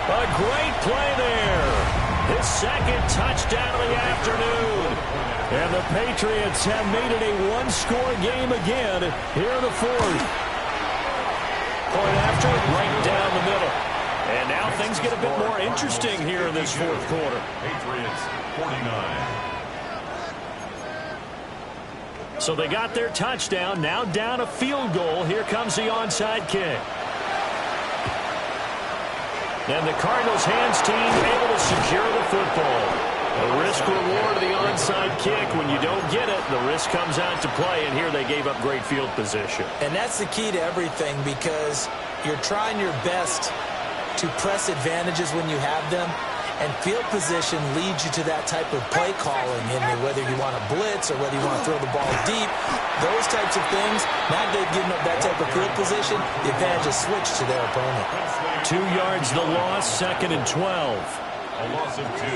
A great play there. His 2nd touchdown of the afternoon. And the Patriots have made it a 1-score game again here in the 4th. Point after, right down the middle. And now things get a bit more interesting here in this 4th quarter.
Patriots 49.
So they got their touchdown, now down a field goal. Here comes the onside kick. And the Cardinals hands team able to secure the football. The risk reward of the onside kick. When you don't get it, the risk comes out to play, and here they gave up great field position.
And that's the key to everything, because you're trying your best to press advantages when you have them, And field position leads you to that type of play calling, and whether you want to blitz or whether you want to throw the ball deep, those types of things. Now they've given up that type of field position. The advantage is switched to their opponent.
2 yards the loss, 2nd and 12.
A loss of 2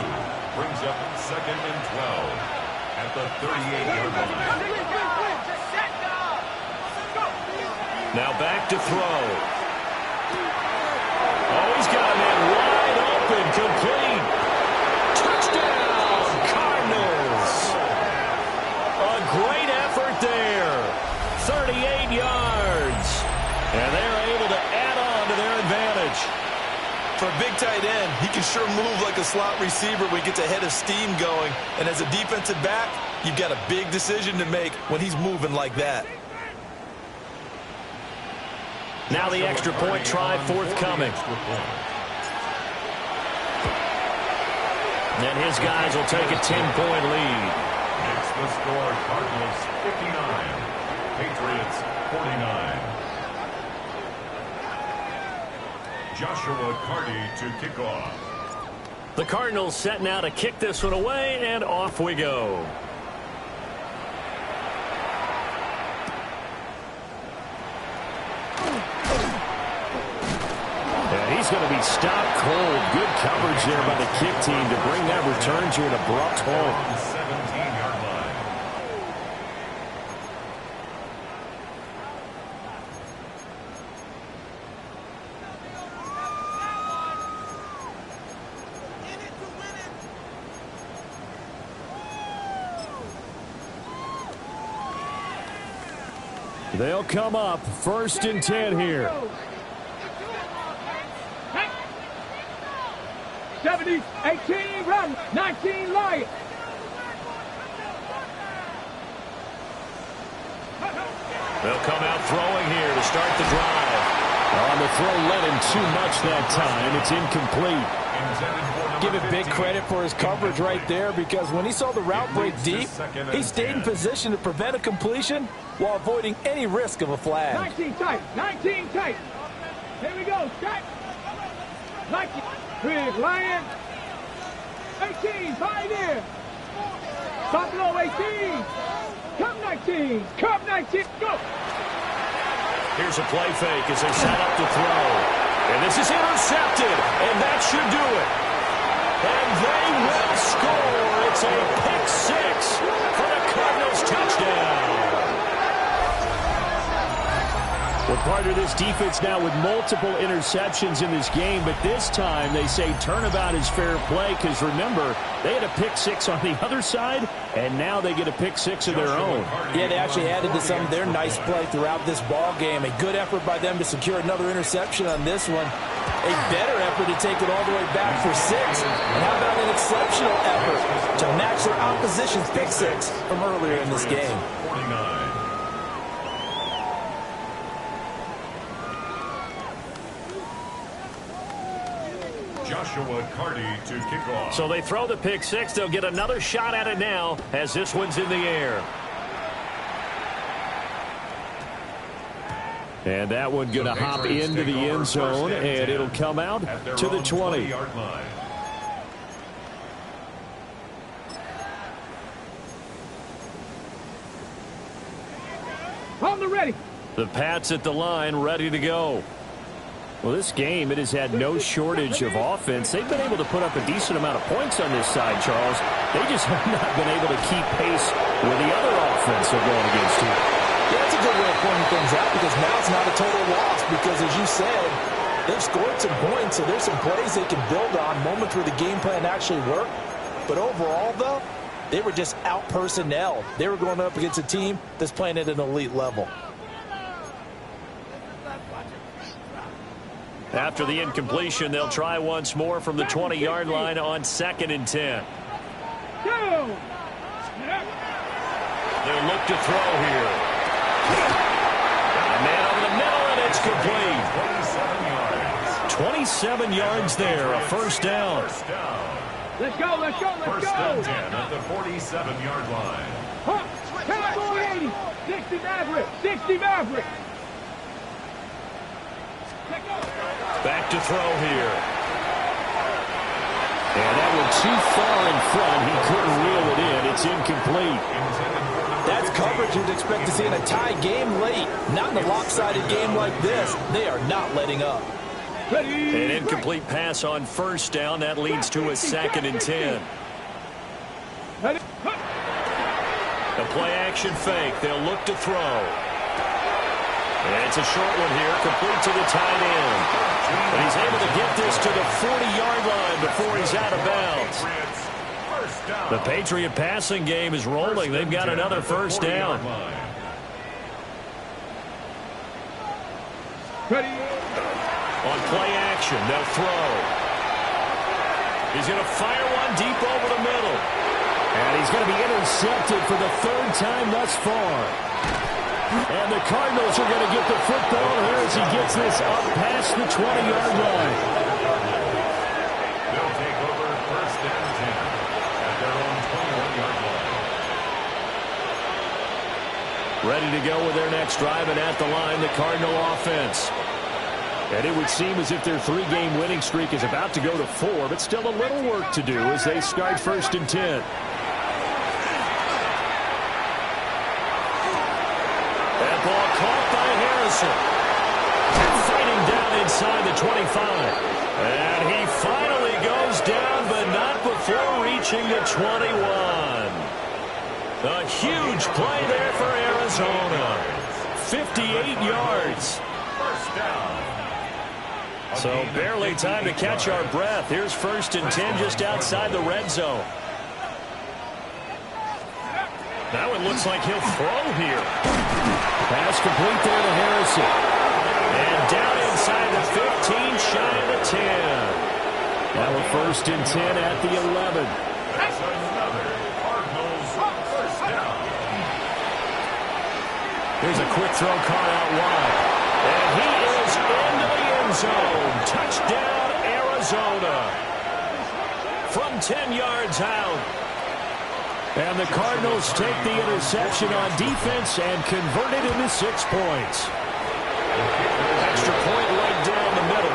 brings up 2nd and 12 at the 38-yard line.
Now back to throw. Oh, he's got a man wide open, complete. Touchdown, Cardinals. A great effort there. 38 yards. And they're able to add on to their advantage.
For a big tight end, he can sure move like a slot receiver when he gets a head of steam going. And as a defensive back, you've got a big decision to make when he's moving like that.
Now the extra point try forthcoming. And his guys will take a 10-point lead.
Makes the score Cardinals 59, Patriots 49. Joshua Carty to kick off.
The Cardinals set now to kick this one away, and off we go. And he's going to be stopped cold. Good coverage there by the kick team to bring that return to an abrupt halt.
17-yard line.
They'll come up 1st and 10 here.
70, 18, run, 19, Lions.
They'll come out throwing here to start the drive. On the throw, led him too much that time. It's incomplete.
Give it big credit for his coverage right there, because when he saw the route break deep, he stayed in position to prevent a completion while avoiding any risk of a flag.
19 tight, 19 tight. Here we go, strike. 19, big Lion. 18, pioneer. Buffalo 18. Come 19, come 19, go.
Here's a play fake as they set up to throw. And this is intercepted, and that should do it. And they will score. It's a pick six for the Cardinals touchdown. We're part of this defense now with multiple interceptions in this game, but this time they say turnabout is fair play because, remember, they had a pick six on the other side, and now they get a pick six of their own.
Yeah, they actually added to some of their nice play throughout this ball game. A good effort by them to secure another interception on this one. A better effort to take it all the way back for 6. And how about an exceptional effort to match their opposition's pick six from earlier in this game.
49. Joshua Carty to kick off.
So they throw the pick six. They'll get another shot at it now as this one's in the air. And that one going to hop into the end zone, and it'll come out to the 20.
On the ready.
The Pats at the line, ready to go. Well, this game, it has had no shortage of offense. They've been able to put up a decent amount of points on this side, Charles. They just have not been able to keep pace with the other offense they're going against here.
Yeah, that's a good way of pointing things out, because now it's not a total loss, because as you said, they've scored some points, so there's some plays they can build on, moments where the game plan actually worked. But overall, though, they were just out-personnel. They were going up against a team that's playing at an elite level.
After the incompletion, they'll try once more from the 20-yard line on 2nd and 10.
Go.
They'll look to throw here. A man over the middle, and it's complete. 27 yards there, a first down.
Let's go, let's go, let's go.
First and 10 at the 47-yard line.
Cowboy 80, 60 Maverick, 60 Maverick.
Back to throw here. And
too far in front. He couldn't reel it in. It's incomplete.
That's coverage you'd expect to see in a tie game late. Not in a lopsided game like this. They are not letting up.
An incomplete pass on first down. That leads to a 2nd and 10. A play-action fake. They'll look to throw. And it's a short one here, complete to the tight end. And he's able to get this to the 40-yard line before he's out of bounds. The Patriot passing game is rolling. They've got another first down. On play action, they'll throw. He's going to fire one deep over the middle.
And he's going to be intercepted for the 3rd time thus far. And the Cardinals are going to get the football here as he gets this up past the 20-yard line.
They'll take over 1st and 10 at their own 21-yard line.
Ready to go with their next drive, and at the line, the Cardinal offense.
And it would seem as if their 3-game winning streak is about to go to 4, but still a little work to do as they start 1st and 10.
That ball caught by Harrison. Fighting down inside the 25. And he finally goes down, but not before reaching the 21. A huge play there for Arizona. 58 yards.
First down.
So barely time to catch our breath. Here's 1st and 10 just outside the red zone. Now it looks like he'll throw here.
Pass complete there to Harrison.
And down inside the 15, shy of the 10.
Now a 1st and 10 at the 11.
That's another Cardinals first down.
Here's a quick throw caught out wide. And he is into the end zone. Touchdown, Arizona. From 10 yards out.
And the Cardinals take the interception on defense and convert it into 6 points.
Extra point right down the middle.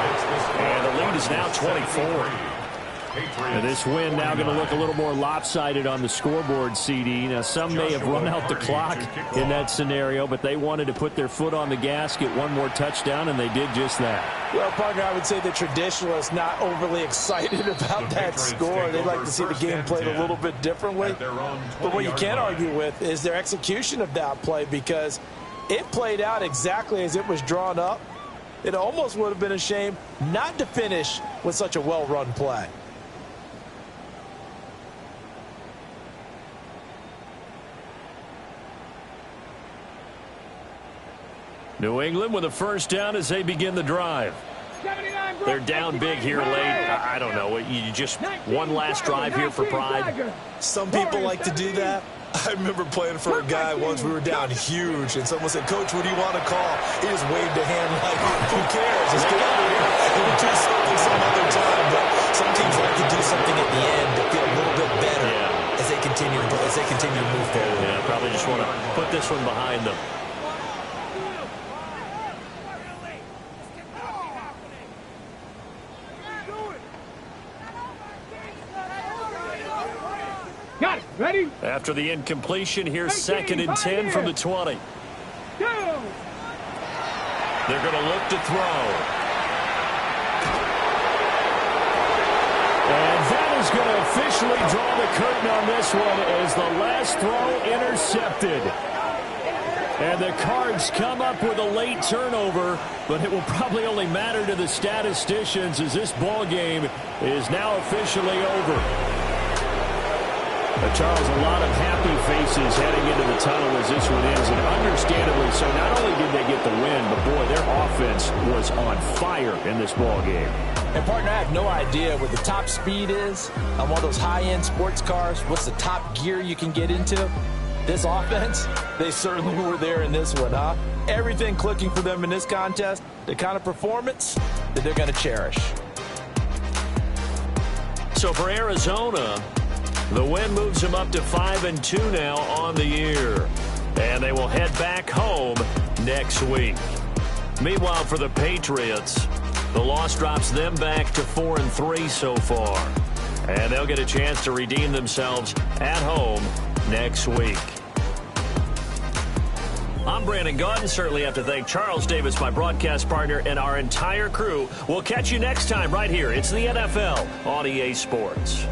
And the lead is now 24.
And this win now going to look a little more lopsided on the scoreboard, CD. Now, some may have run out the clock in that scenario, but they wanted to put their foot on the gas, get one more touchdown, and they did just that.
Well, partner, I would say the traditionalists not overly excited about that score. They'd like to see the game played a little bit differently. But what you can't argue with is their execution of that play, because it played out exactly as it was drawn up. It almost would have been a shame not to finish with such a well-run play.
New England with a first down as they begin the drive. They're down big here late. I don't know. You just one last drive here for pride.
Some people like to do that. I remember playing for a guy once. We were down huge, and someone said, "Coach, what do you want to call?" He just waved a hand like, "Who cares? Just get out of here. We'll do something some other time." But some teams like to do something at the end to feel a little bit better as they continue to move forward.
Yeah, probably just want to put this one behind them.
Got it. Ready?
After the incompletion, here's 2nd and 10 from the 20.
Go.
They're going to look to throw.
And that is going to officially draw the curtain on this one as the last throw intercepted. And the Cards come up with a late turnover, but it will probably only matter to the statisticians as this ball game is now officially over. Charles, a lot of happy faces heading into the tunnel as this one ends, and understandably so. Not only did they get the win, but boy, their offense was on fire in this ball game.
And partner, I have no idea what the top speed is on one of those high-end sports cars. What's the top gear you can get into? This offense, they certainly were there in this one, huh? Everything clicking for them in this contest, the kind of performance that they're going to cherish.
So for Arizona, the win moves them up to 5-2 now on the year. And they will head back home next week. Meanwhile, for the Patriots, the loss drops them back to 4-3 so far. And they'll get a chance to redeem themselves at home next week. I'm Brandon Gaudin. Certainly have to thank Charles Davis, my broadcast partner, and our entire crew. We'll catch you next time right here. It's the NFL on EA Sports.